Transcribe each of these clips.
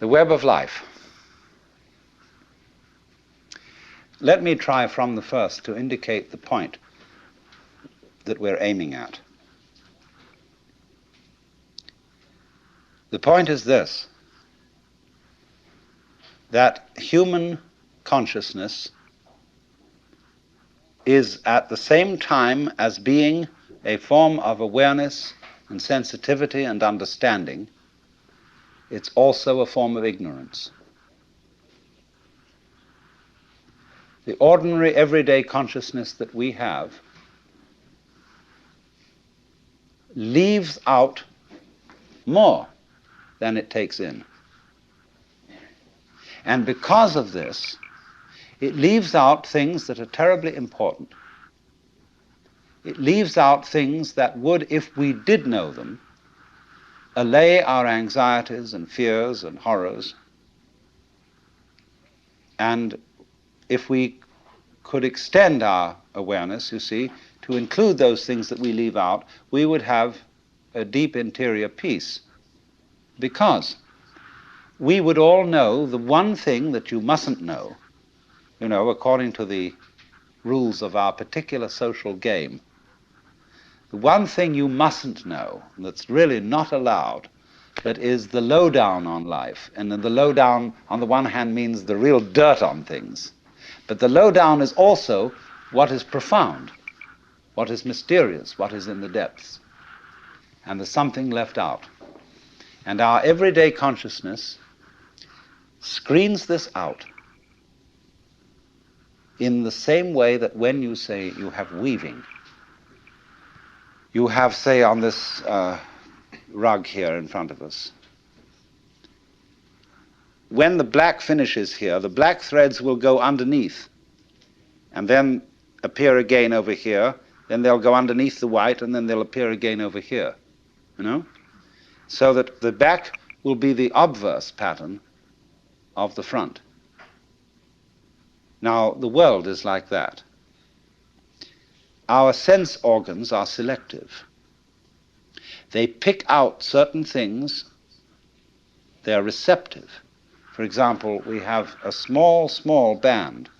The web of life. Let me try from the first to indicate the point that we're aiming at. The point is this, that human consciousness is at the same time as being a form of awareness and sensitivity and understanding, it's also a form of ignorance. The ordinary, everyday consciousness that we have leaves out more than it takes in. And because of this, it leaves out things that are terribly important. It leaves out things that would, if we did know them, allay our anxieties and fears and horrors. And if we could extend our awareness, you see, to include those things that we leave out, we would have a deep interior peace. Because we would all know the one thing that you mustn't know, according to the rules of our particular social game. The one thing you mustn't know, that's really not allowed, that is the lowdown on life. And the lowdown, on the one hand, means the real dirt on things. But the lowdown is also what is profound, what is mysterious, what is in the depths. And there's something left out. And our everyday consciousness screens this out in the same way that when you say you have weaving, you have, say, on this rug here in front of us, when the black finishes here, the black threads will go underneath and then appear again over here, then they'll go underneath the white, and then they'll appear again over here, so that the back will be the obverse pattern of the front. Now, the world is like that. Our sense organs are selective. They pick out certain things. They're receptive. For example, we have a small, small band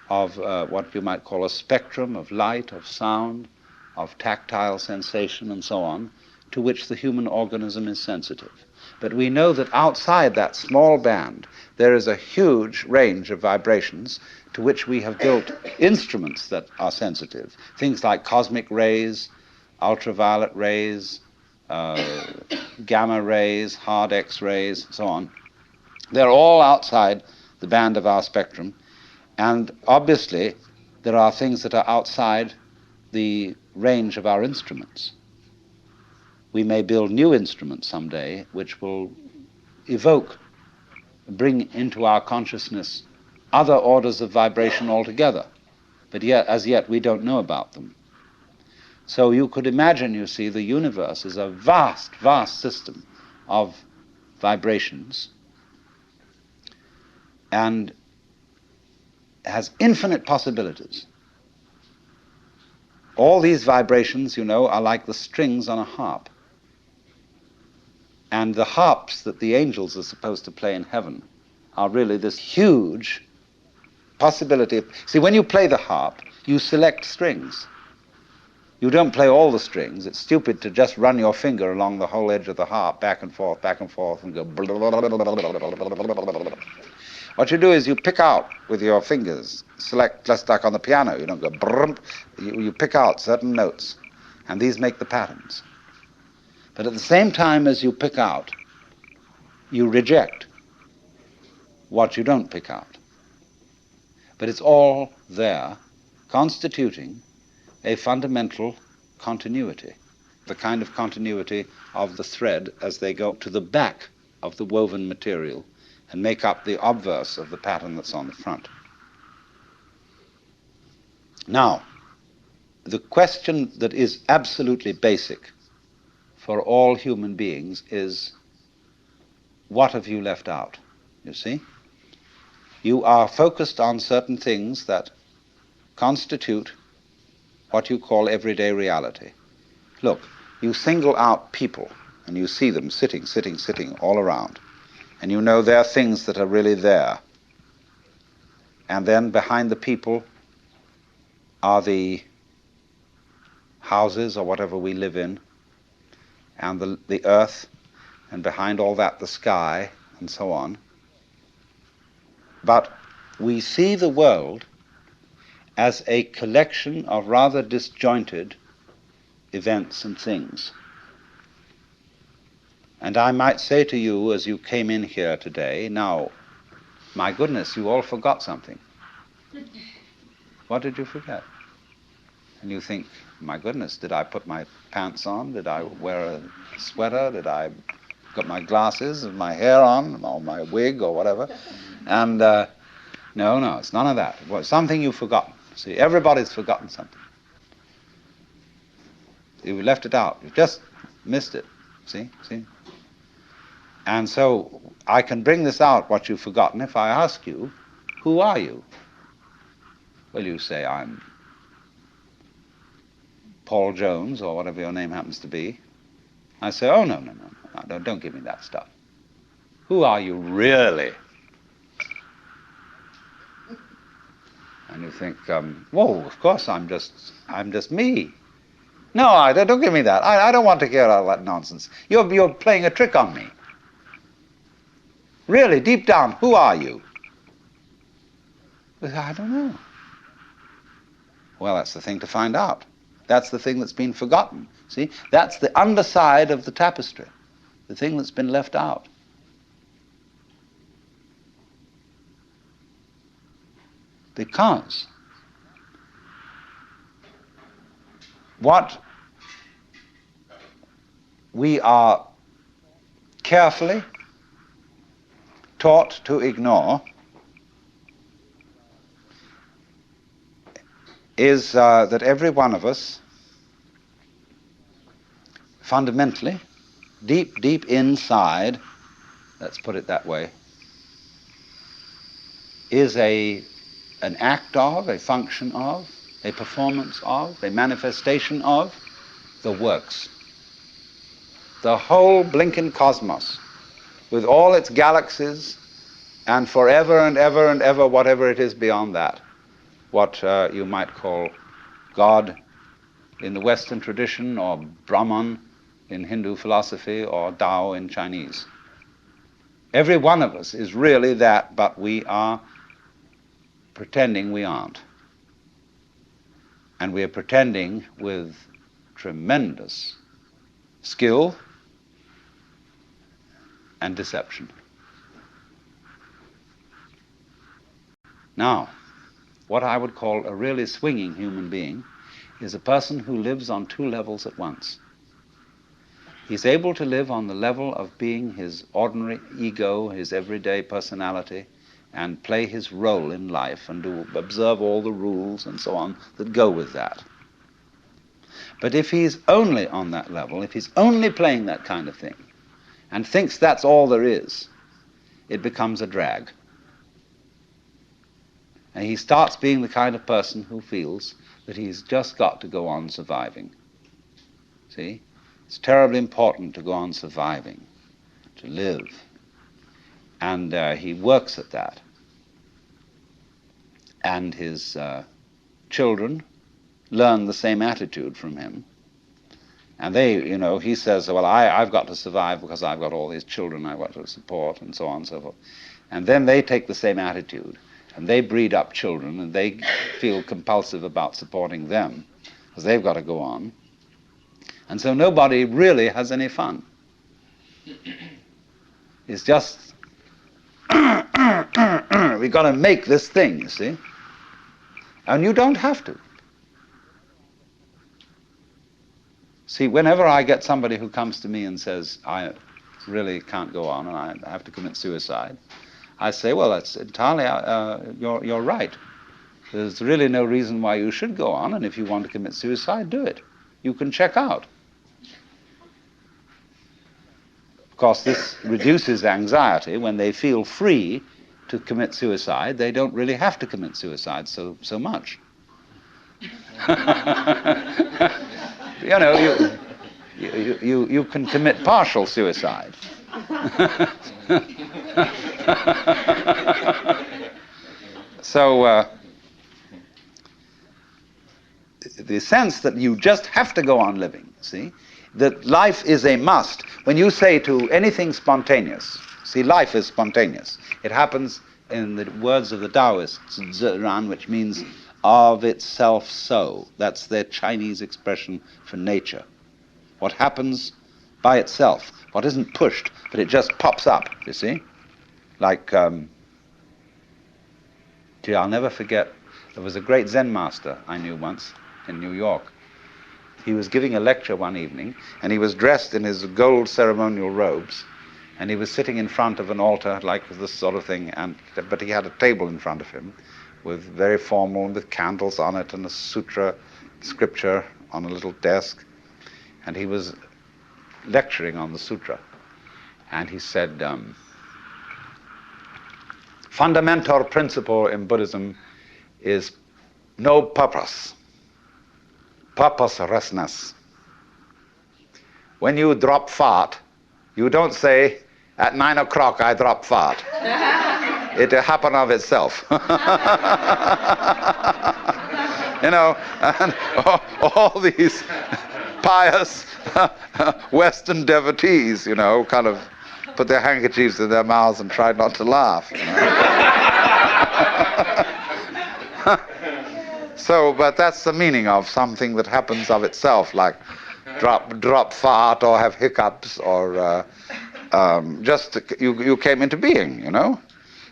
of what you might call a spectrum of light, of sound, of tactile sensation, and so on, to which the human organism is sensitive. But we know that outside that small band, there is a huge range of vibrations to which we have built instruments that are sensitive. Things like cosmic rays, ultraviolet rays, gamma rays, hard X-rays, so on. They're all outside the band of our spectrum. And obviously, there are things that are outside the range of our instruments. We may build new instruments someday which will bring into our consciousness other orders of vibration altogether. But yet, as yet, we don't know about them. So you could imagine, you see, the universe is a vast, vast system of vibrations and has infinite possibilities. All these vibrations, are like the strings on a harp. And the harps that the angels are supposed to play in heaven are really this huge possibility. See, when you play the harp, you select strings. You don't play all the strings. It's stupid to just run your finger along the whole edge of the harp, back and forth, and go. What you do is you pick out with your fingers, select, just like on the piano. You don't go brrrm. You pick out certain notes, and these make the patterns. But at the same time as you pick out, you reject what you don't pick out. But it's all there, constituting a fundamental continuity, the kind of continuity of the thread as they go to the back of the woven material and make up the obverse of the pattern that's on the front. Now, the question that is absolutely basic for all human beings is, what have you left out? You see? You are focused on certain things that constitute what you call everyday reality. Look, you single out people, and you see them sitting all around. and you know there are things that are really there. And then behind the people are the houses or whatever we live in, and the earth, and behind all that the sky, and so on. But we see the world as a collection of rather disjointed events and things. And I might say to you as you came in here today, now, my goodness, you all forgot something. What did you forget? And you think, my goodness, did I put my pants on? Did I wear a sweater? Did I got my glasses and my hair on, or my wig or whatever? And no, it's none of that. It was something you've forgotten. See, everybody's forgotten something. You left it out. You just missed it. See? And so I can bring this out, what you've forgotten, if I ask you, who are you? Well, you say, I'm Paul Jones, or whatever your name happens to be. I say, oh, no, don't give me that stuff. Who are you really? And you think, whoa, of course I'm just me. No, don't give me that. I don't want to hear all that nonsense. You're playing a trick on me. Really, deep down, who are you? I don't know. Well, that's the thing to find out. That's the thing that's been forgotten. See, that's the underside of the tapestry, the thing that's been left out. Because what we are carefully taught to ignore is that every one of us, fundamentally, deep inside, let's put it that way, is an act of, a function of, a performance of, a manifestation of the works. The whole blinking cosmos, with all its galaxies, and forever and ever and ever, whatever it is beyond that, what you might call God in the Western tradition, or Brahman in Hindu philosophy, or Tao in Chinese. Every one of us is really that, but we are pretending we aren't. And we are pretending with tremendous skill and deception. Now, what I would call a really swinging human being is a person who lives on two levels at once. He's able to live on the level of being his ordinary ego, his everyday personality, and play his role in life and observe all the rules and so on that go with that. But if he's only on that level, if he's only playing that kind of thing, and thinks that's all there is, it becomes a drag. And he starts being the kind of person who feels that he's just got to go on surviving. See? It's terribly important to go on surviving, to live. And he works at that. And his children learn the same attitude from him. And he says, well, I've got to survive because I've got all these children I've got to support, and so on and so forth. And then they take the same attitude, and they breed up children, and they feel compulsive about supporting them, because they've got to go on. And so nobody really has any fun. It's just, we've got to make this thing, you see. And you don't have to. See, whenever I get somebody who comes to me and says, I really can't go on and I have to commit suicide, I say, well, that's entirely, you're right. There's really no reason why you should go on, and if you want to commit suicide, do it. You can check out. Of course, this reduces anxiety. When they feel free to commit suicide, they don't really have to commit suicide so much. You can commit partial suicide. So the sense that you just have to go on living, see, that life is a must. When you say to anything spontaneous, see, life is spontaneous. It happens, in the words of the Taoists, zheran, which means of itself so. That's their Chinese expression for nature. What happens by itself, what isn't pushed, but it just pops up, you see. Like, I'll never forget, there was a great Zen master I knew once in New York. He was giving a lecture one evening, and he was dressed in his gold ceremonial robes, and he was sitting in front of an altar like this sort of thing, but he had a table in front of him with very formal, with candles on it, and a sutra scripture on a little desk, and he was lecturing on the sutra. And he said, fundamental principle in Buddhism is no purpose, purposelessness. When you drop fart, you don't say, at 9 o'clock I drop fart. It happened of itself. You know, and all these pious Western devotees, you know, kind of put their handkerchiefs in their mouths and tried not to laugh. You know? So, but that's the meaning of something that happens of itself, like drop fart or have hiccups or just you came into being, you know.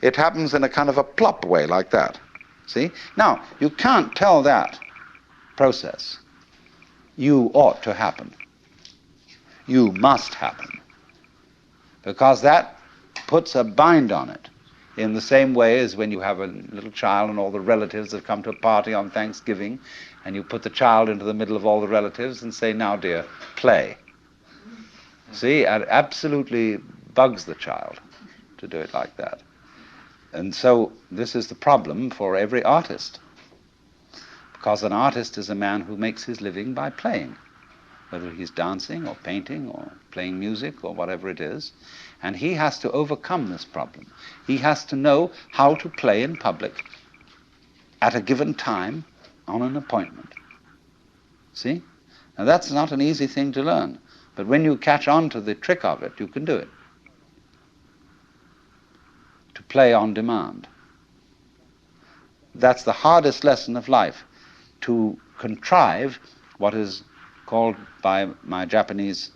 It happens in a kind of a plop way like that. See? Now, you can't tell that process, you ought to happen. You must happen. Because that puts a bind on it. In the same way as when you have a little child and all the relatives have come to a party on Thanksgiving, and you put the child into the middle of all the relatives and say, now dear, play. See, it absolutely bugs the child to do it like that. And so this is the problem for every artist. Because an artist is a man who makes his living by playing, whether he's dancing or painting or playing music or whatever it is. And he has to overcome this problem. He has to know how to play in public at a given time on an appointment. See? Now that's not an easy thing to learn. But when you catch on to the trick of it, you can do it. To play on demand. That's the hardest lesson of life. To contrive what is called by my Japanese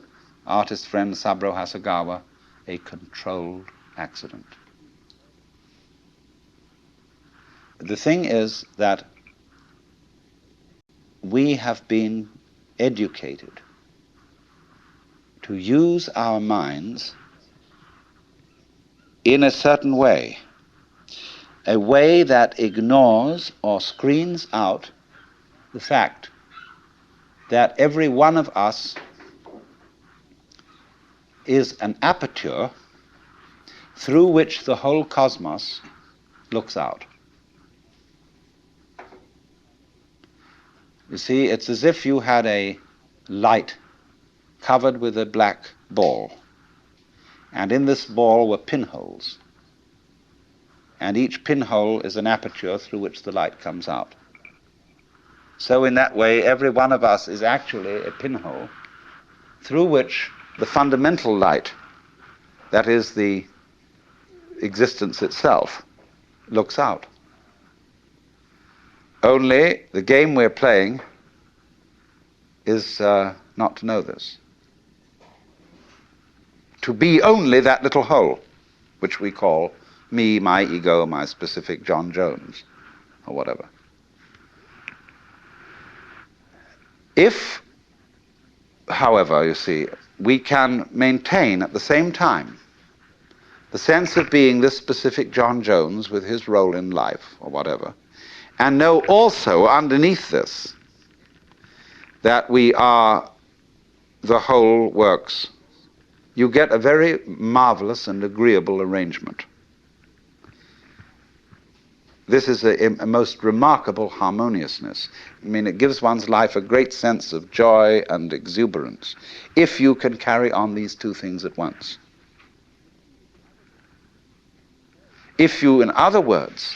artist friend Saburo Hasegawa a controlled accident. The thing is that we have been educated to use our minds in a certain way, a way that ignores or screens out the fact that every one of us is an aperture through which the whole cosmos looks out. You see, it's as if you had a light covered with a black ball, and in this ball were pinholes, and each pinhole is an aperture through which the light comes out. So in that way, every one of us is actually a pinhole through which the fundamental light, that is the existence itself, looks out. Only the game we're playing is not to know this. To be only that little hole, which we call me, my ego, my specific John Jones, or whatever. If, however, you see, we can maintain at the same time the sense of being this specific John Jones with his role in life, or whatever, and know also underneath this that we are the whole works, you get a very marvelous and agreeable arrangement. This is a most remarkable harmoniousness. I mean, it gives one's life a great sense of joy and exuberance if you can carry on these two things at once. if you, in other words,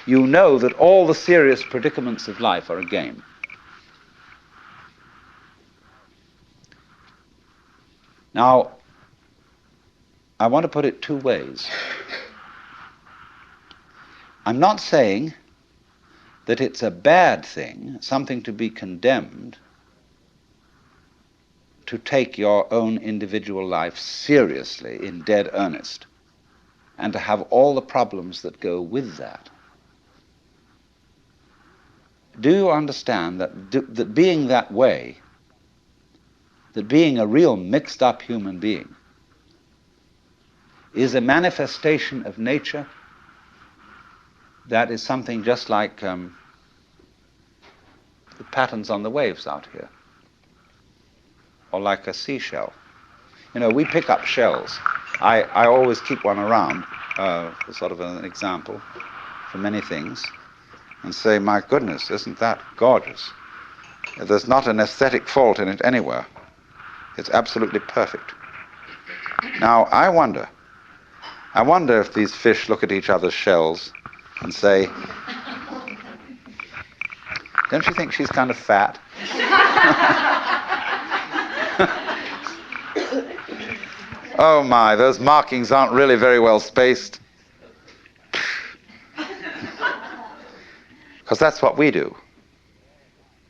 you know that all the serious predicaments of life are a game. Now, I want to put it two ways. I'm not saying that it's a bad thing, something to be condemned, to take your own individual life seriously, in dead earnest, and to have all the problems that go with that. Do you understand that being that way, that being a real mixed-up human being, is a manifestation of nature that is something just like the patterns on the waves out here, or like a seashell. You know, we pick up shells. I always keep one around, for sort of an example for many things, and say, my goodness, isn't that gorgeous? There's not an aesthetic fault in it anywhere. It's absolutely perfect. Now, I wonder if these fish look at each other's shells and say, don't you think she's kind of fat? Oh my, those markings aren't really very well spaced. Because that's what we do.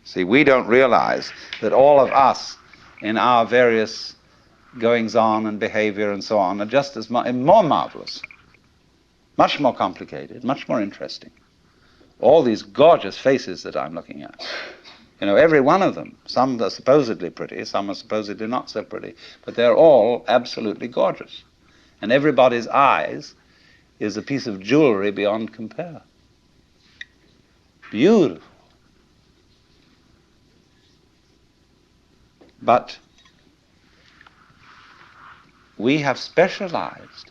See, we don't realize that all of us, in our various goings-on and behavior and so on, are just as more marvelous, much more complicated, much more interesting. All these gorgeous faces that I'm looking at, you know, every one of them, some are supposedly pretty, some are supposedly not so pretty, but they're all absolutely gorgeous. And everybody's eyes is a piece of jewelry beyond compare. Beautiful. But we have specialized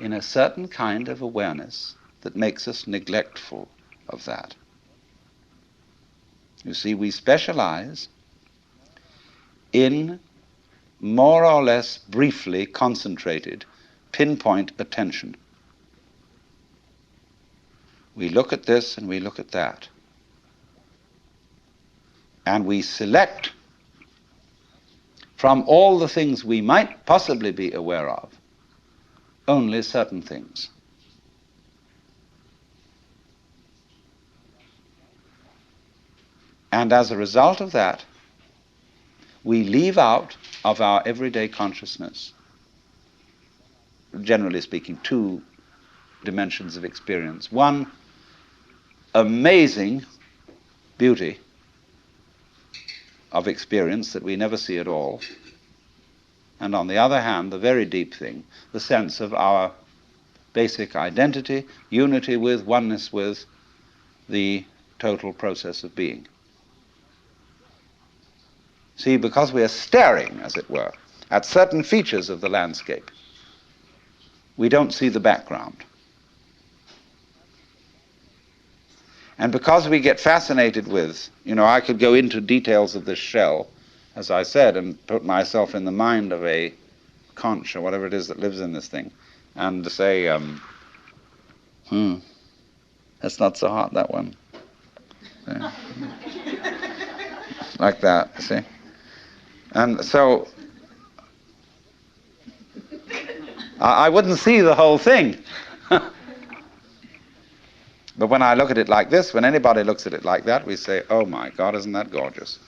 in a certain kind of awareness that makes us neglectful of that. You see, we specialize in more or less briefly concentrated, pinpoint attention. We look at this and we look at that. And we select from all the things we might possibly be aware of, only certain things. And as a result of that, we leave out of our everyday consciousness, generally speaking, two dimensions of experience. One, amazing beauty of experience that we never see at all. And on the other hand, the very deep thing, the sense of our basic identity, unity with, oneness with the total process of being. See, because we are staring, as it were, at certain features of the landscape, we don't see the background. And because we get fascinated with, you know, I could go into details of this shell, as I said, and put myself in the mind of a conch or whatever it is that lives in this thing, and say, that's not so hot, that one. Yeah. Like that, see? And so, I wouldn't see the whole thing. But when I look at it like this, when anybody looks at it like that, we say, oh my God, isn't that gorgeous?